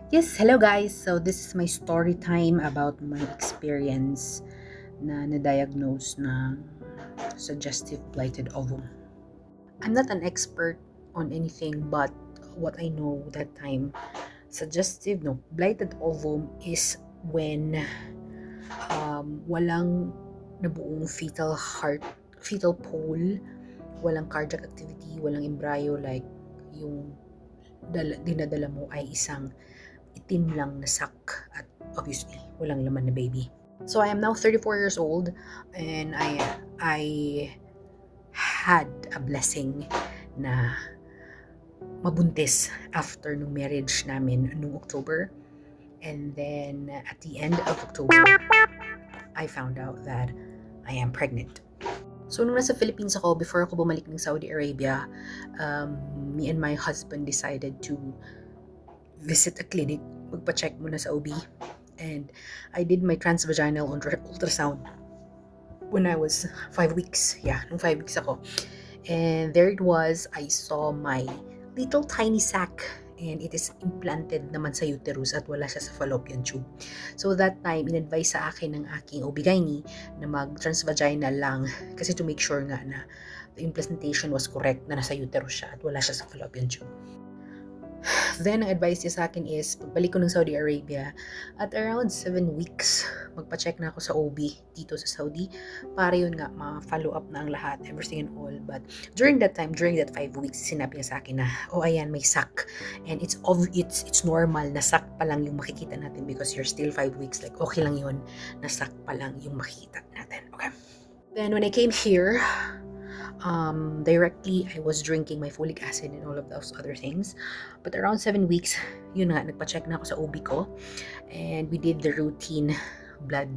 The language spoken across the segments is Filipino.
Yes, hello guys. So this is my story time about my experience na na-diagnose ng suggestive blighted ovum. I'm not an expert on anything but what I know that time, blighted ovum is when walang nabuong fetal pole, walang cardiac activity, walang embryo, like yung dinadala mo ay isang itim lang na sac at obviously walang laman na baby. So I am now 34 years old and I had a blessing na mabuntis after nung marriage namin nung October, and then at the end of October I found out that I am pregnant. So nung nasa Philippines ako, before ako bumalik ng Saudi Arabia, me and my husband decided to visit a clinic, magpa-check muna sa OB. And I did my transvaginal ultrasound when I was 5 weeks. Yeah, nung 5 weeks ako. And there it was, I saw my little tiny sac and it is implanted naman sa uterus at wala siya sa fallopian tube. So that time, in-advise sa akin ng aking OB-GYN na mag-transvaginal lang kasi to make sure nga na the implantation was correct na nasa uterus siya at wala siya sa fallopian tube. Then, ang advice niya sa akin is, pagbalik ko ng Saudi Arabia, at around 7 weeks, magpa-check na ako sa OB dito sa Saudi, para yun nga, ma-follow up na ang lahat, everything and all. But during that time, during that 5 weeks, sinabi niya sa akin na, ayan, may sac. And it's normal na sac pa lang yung makikita natin because you're still 5 weeks. Like, okay lang yun, na sac pa lang yung makikita natin. Okay? Then, when I came here, directly I was drinking my folic acid and all of those other things, but around 7 weeks yun nga, nagpa-check na ako sa OB ko and we did the routine blood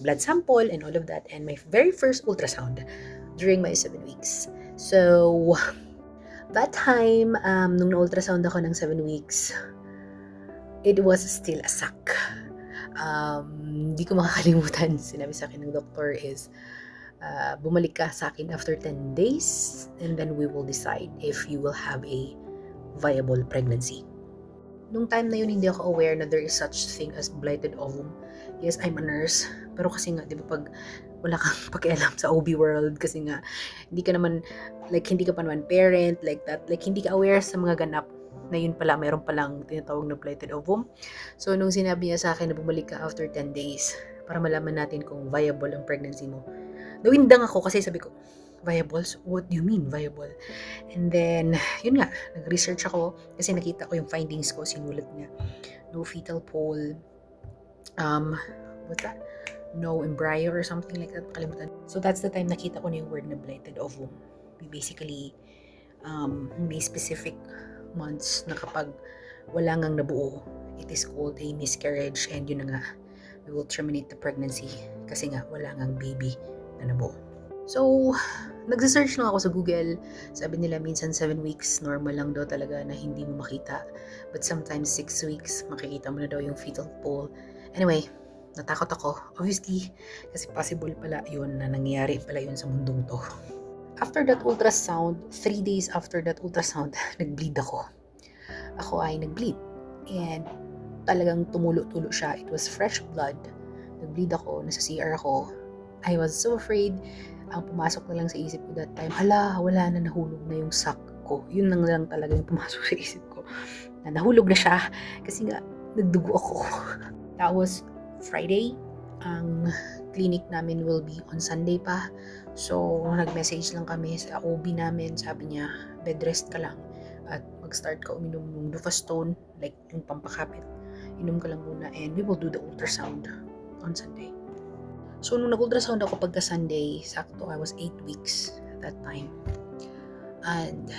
blood sample and all of that, and my very first ultrasound during my 7 weeks. So that time, nung na-ultrasound ako ng 7 weeks, it was still a sac. Hindi ko makakalimutan, sinabi sa akin ng doctor is, bumalik ka sa akin after 10 days and then we will decide if you will have a viable pregnancy. Nung time na yun, hindi ako aware na there is such thing as blighted ovum. Yes, I'm a nurse, pero kasi nga, di ba, pag wala kang pakialam sa OB world, kasi nga, hindi ka pa naman parent, like that, like hindi ka aware sa mga ganap na yun pala, mayroon palang tinatawag na blighted ovum. So, nung sinabi niya sa akin na bumalik ka after 10 days, para malaman natin kung viable ang pregnancy mo, nawindang ako kasi sabi ko, viable? So, what do you mean viable? And then, yun nga, nag-research ako kasi nakita ko yung findings ko, sinulat niya. No fetal pole, what's that? No embryo or something like that, nakalimutan. So that's the time nakita ko na yung word na blighted ovum. We basically, may specific months na kapag wala ngang nabuo, it is called a miscarriage, and yun na nga, we will terminate the pregnancy kasi nga wala ngang baby na nabuo. So, nagse-search lang ako sa Google. Sabi nila minsan 7 weeks, normal lang daw talaga na hindi mo makita. But sometimes 6 weeks, makikita mo na daw yung fetal pole. Anyway, natakot ako. Obviously, kasi possible pala yun na nangyayari pala yun sa mundong to. After that ultrasound, 3 days after that ultrasound, nag-bleed ako. Ako ay nag-bleed. And talagang tumulo-tulo siya. It was fresh blood. Nag-bleed ako, nasa CR ako. I was so afraid. Ang pumasok na lang sa isip ko that time, wala na, nahulog na yung sac ko. Yun lang talaga yung pumasok sa isip ko. Na nahulog na siya kasi nga nagdugo ako. That was Friday. Ang clinic namin will be on Sunday pa. So, nag-message lang kami sa OB namin. Sabi niya, bed rest ka lang at mag-start ka uminom ng Dufastone, like yung pampakapit. Inom ka lang muna and we will do the ultrasound on Sunday. So, nung nag-ultrasound ako pagka Sunday, sakto, I was 8 weeks at that time. And,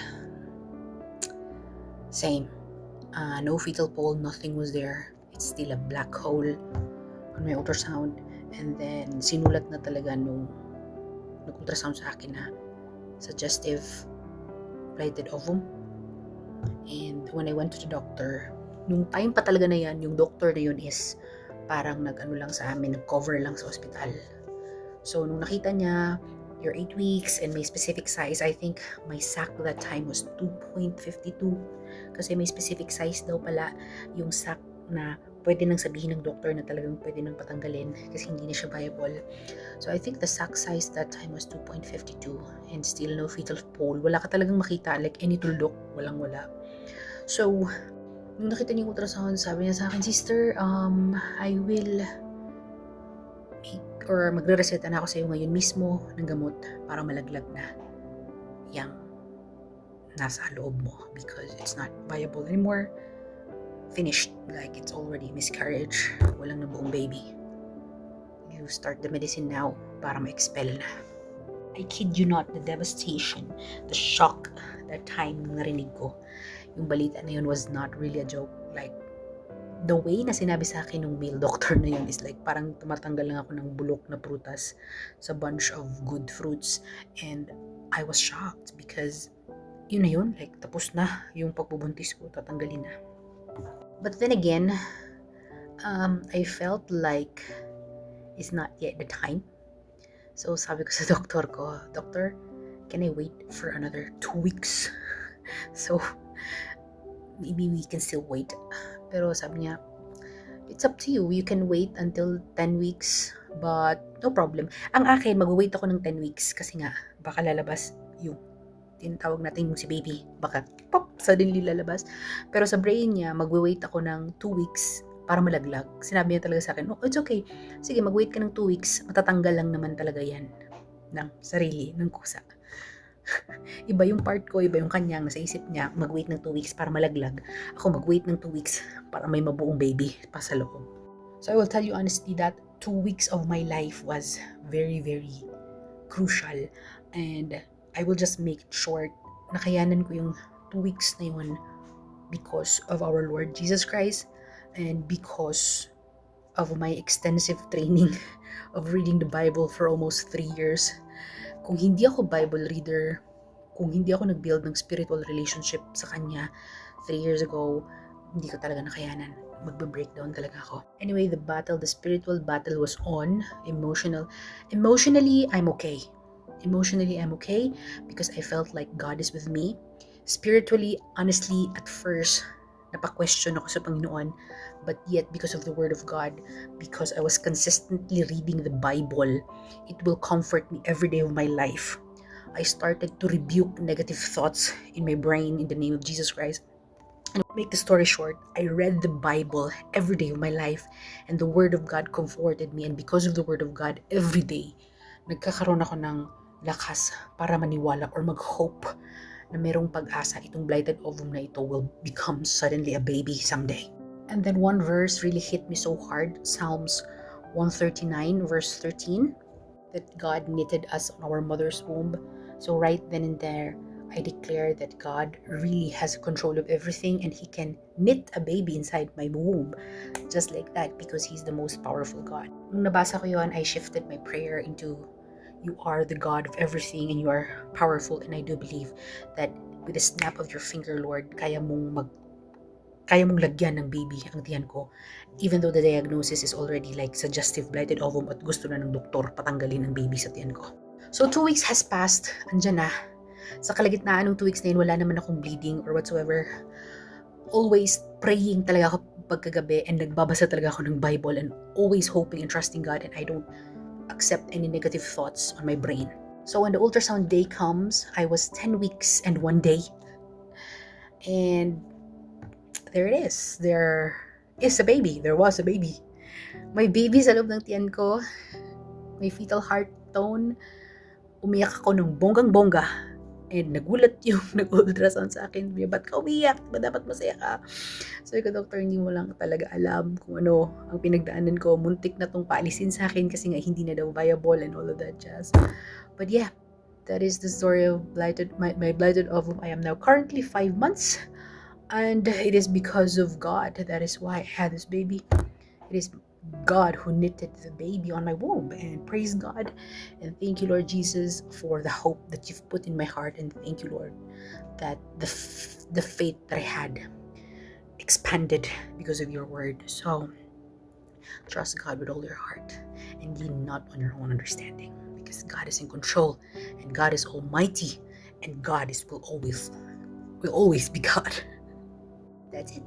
same. No fetal pole, nothing was there. It's still a black hole on my ultrasound. And then, sinulat na talaga nung nag-ultrasound sa akin na suggestive blighted ovum. And when I went to the doctor, nung time pa talaga na yan, yung doctor na yun is parang nag-cover lang sa ospital. So, nung nakita niya, you're 8 weeks and may specific size. I think my sac that time was 2.52 kasi may specific size daw pala yung sac na pwede nang sabihin ng doctor na talagang pwede nang patanggalin kasi hindi na siya viable. So I think the sac size that time was 2.52 and still no fetal pole. Wala ka talagang makita, like any tuldok, walang-wala. So, nung nakita niya yung ultrasound, sabi niya sa akin, "Sister, I will or magre-reseta na ako sa iyo ngayon mismo ng gamot para malaglag na yung nasa loob mo because it's not viable anymore. Finished, like it's already miscarriage. Walang nabuong baby. You start the medicine now para ma-expel na." I kid you not, the devastation, the shock that time nung narinig ko yung balita na yun was not really a joke. Like, the way na sinabi sa akin ng male doctor na yun is like parang tumatanggal lang ako ng bulok na prutas sa bunch of good fruits, and I was shocked because yun na yun, like tapos na yung pagbubuntis ko, tatanggalin na. But then again, I felt like it's not yet the time. So sabi ko sa doktor ko, "Doctor, can I wait for another 2 weeks?" So maybe we can still wait. Pero sabi niya, "It's up to you. You can wait until 10 weeks, but no problem." Ang akin, mag-wait ako ng 10 weeks kasi nga, baka lalabas yung tinatawag natin yung si baby. Baka pop, suddenly lalabas. Pero sa brain niya, mag-wait ako ng 2 weeks para malaglag. Sinabi niya talaga sa akin, "Oh, it's okay. Sige, mag-wait ka ng 2 weeks. Matatanggal lang naman talaga yan ng sarili, ng kusa." Iba yung part ko, iba yung kanyang nasa isip niya, mag-wait ng 2 weeks para malaglag. Ako mag-wait ng 2 weeks para may mabuong baby pa sa loob. So I will tell you honestly that 2 weeks of my life was very, very crucial. And I will just make it short. Nakayanan ko yung 2 weeks na yun because of our Lord Jesus Christ and because of my extensive training of reading the Bible for almost 3 years. Kung hindi ako Bible reader, kung hindi ako nag-build ng spiritual relationship sa Kanya 3 years ago, hindi ko talaga nakayanan. Magbe-breakdown talaga ako. Anyway, the spiritual battle was on. Emotionally, I'm okay. Emotionally, I'm okay because I felt like God is with me. Spiritually, honestly, at first, napa-question ako sa Panginoon, but yet because of the Word of God, because I was consistently reading the Bible, it will comfort me every day of my life. I started to rebuke negative thoughts in my brain in the name of Jesus Christ. And to make the story short, I read the Bible every day of my life, and the Word of God comforted me, and because of the Word of God, every day, nagkakaroon ako ng lakas para maniwala or mag-hope na merong pag-asa itong blighted ovum na ito will become suddenly a baby someday. And then one verse really hit me so hard, Psalms 139 verse 13, that God knitted us on our mother's womb. So right then and there, I declare that God really has control of everything and He can knit a baby inside my womb just like that because He's the most powerful God. Nung nabasa ko yun, I shifted my prayer into, "You are the God of everything and you are powerful," and I do believe that with a snap of your finger, Lord, kaya mong lagyan ng baby ang tiyan ko, even though the diagnosis is already like suggestive blighted ovum at gusto na ng doktor patanggalin ang baby sa tiyan ko. So 2 weeks has passed, andyan na. Sa kalagitnaan ng 2 weeks na yun, wala naman akong bleeding or whatsoever. Always praying talaga ako pagkagabi and nagbabasa talaga ako ng Bible and always hoping and trusting God, and I don't accept any negative thoughts on my brain. So when the ultrasound day comes, I was 10 weeks and 1 day. And there it is. There is a baby. There was a baby. May baby sa loob ng tiyan ko. May fetal heart tone. Umiyak ako ng bonggang-bongga. And nagulat yung nag-ultrasound sa akin. Ba't ka umiyak? Ba dapat masaya ka? Sabi ko, "Doctor, hindi mo lang talaga alam kung ano ang pinagdaanan ko. Muntik na tong paalisin sa akin kasi nga hindi na daw viable and all of that jazz." But yeah, that is the story of my blighted ovum. I am now currently 5 months. And it is because of God. That is why I had this baby. It is God who knitted the baby on my womb. And praise God. And thank you, Lord Jesus, for the hope that you've put in my heart. And thank you, Lord, that the faith that I had expanded because of your word. So trust God with all your heart and lean not on your own understanding. because God is in control, and God is almighty, and God will always be God. That's it.